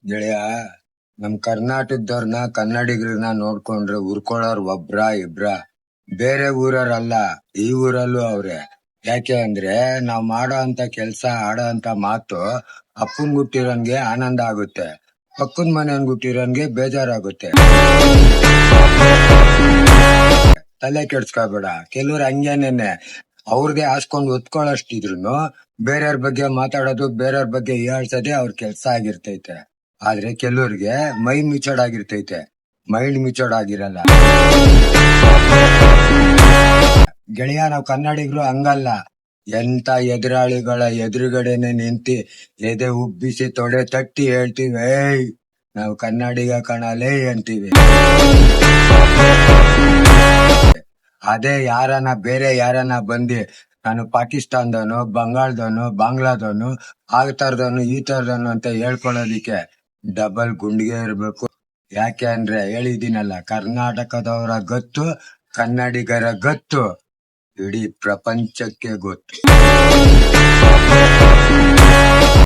ಗೆಳೆಯ, ನಮ್ ಕರ್ನಾಟಕದವ್ರನ್ನ ಕನ್ನಡಿಗರನ್ನ ನೋಡ್ಕೊಂಡ್ರೆ ಉರ್ಕೊಳ್ಳೋರ್ ಒಬ್ರ ಇಬ್ರ. ಬೇರೆ ಊರಲ್ಲ, ಈ ಊರಲ್ಲೂ ಅವ್ರೆ. ಯಾಕೆ ಅಂದ್ರೆ ನಾವ್ ಮಾಡೋ ಅಂತ ಕೆಲ್ಸ, ಆಡೋ ಅಂತ ಮಾತು ಅಪ್ಪನ್ ಗುಟ್ಟಿರೋನ್ಗೆ ಆನಂದ ಆಗುತ್ತೆ, ಪಕ್ಕದ ಮನೆಯನ್ ಗುಟ್ಟಿರೋನ್ಗೆ ಬೇಜಾರಾಗುತ್ತೆ. ತಲೆ ಕೆಡ್ಸ್ಕೊಬೇಡ, ಕೆಲವ್ರು ಹಂಗೇನೇನೆ ಅವ್ರದೇ ಹಾಸ್ಕೊಂಡ್ ಒತ್ಕೊಳ್ಳೋಷ್ಟಿದ್ರು ಬೇರೆಯವ್ರ ಬಗ್ಗೆ ಮಾತಾಡೋದು, ಬೇರೆಯವ್ರ ಬಗ್ಗೆ ಹೇಳ್ಸೋದೇ ಅವ್ರ ಕೆಲ್ಸ ಆಗಿರ್ತೈತೆ. ಆದ್ರೆ ಕೆಲವ್ರಿಗೆ ಮೈ ಮಿಚೋಡ್ ಆಗಿರ್ತೈತೆ, ಮೈಂಡ್ ಮಿಚೋಡ್ ಆಗಿರಲ್ಲ. ಗೆಳೆಯ, ನಾವ್ ಕನ್ನಡಿಗರು ಹಂಗಲ್ಲ. ಎಂತ ಎದುರಾಳಿಗಳ ಎದುರುಗಡೆನೆ ನಿಂತಿ ಎದೆ ಉಬ್ಬಿಸಿ ತೊಡೆ ತಟ್ಟಿ ಹೇಳ್ತೀವಿ, ಏಯ್ ನಾವು ಕನ್ನಡಿಗ ಕಣಲೇ ಅಂತೀವಿ. ಅದೇ ಬೇರೆ ಯಾರನ ಬಂದಿ ನಾನು ಪಾಕಿಸ್ತಾನದವನು, ಬಂಗಾಳದವನು, ಬಾಂಗ್ಲಾದವನು, ಆ ತರದವನು, ಈ ತರದವನು ಅಂತ ಹೇಳ್ಕೊಳ್ಳೋದಿಕ್ಕೆ ಡಬಲ್ ಗುಂಡಿಗೆ ಇರ್ಬೇಕು. ಯಾಕೆ ಅಂದ್ರೆ ಹೇಳಿದ್ದೀನಲ್ಲ, ಕರ್ನಾಟಕದವರ ಗತ್ತು, ಕನ್ನಡಿಗರ ಗತ್ತು ಇಡೀ ಪ್ರಪಂಚಕ್ಕೆ ಗೊತ್ತು.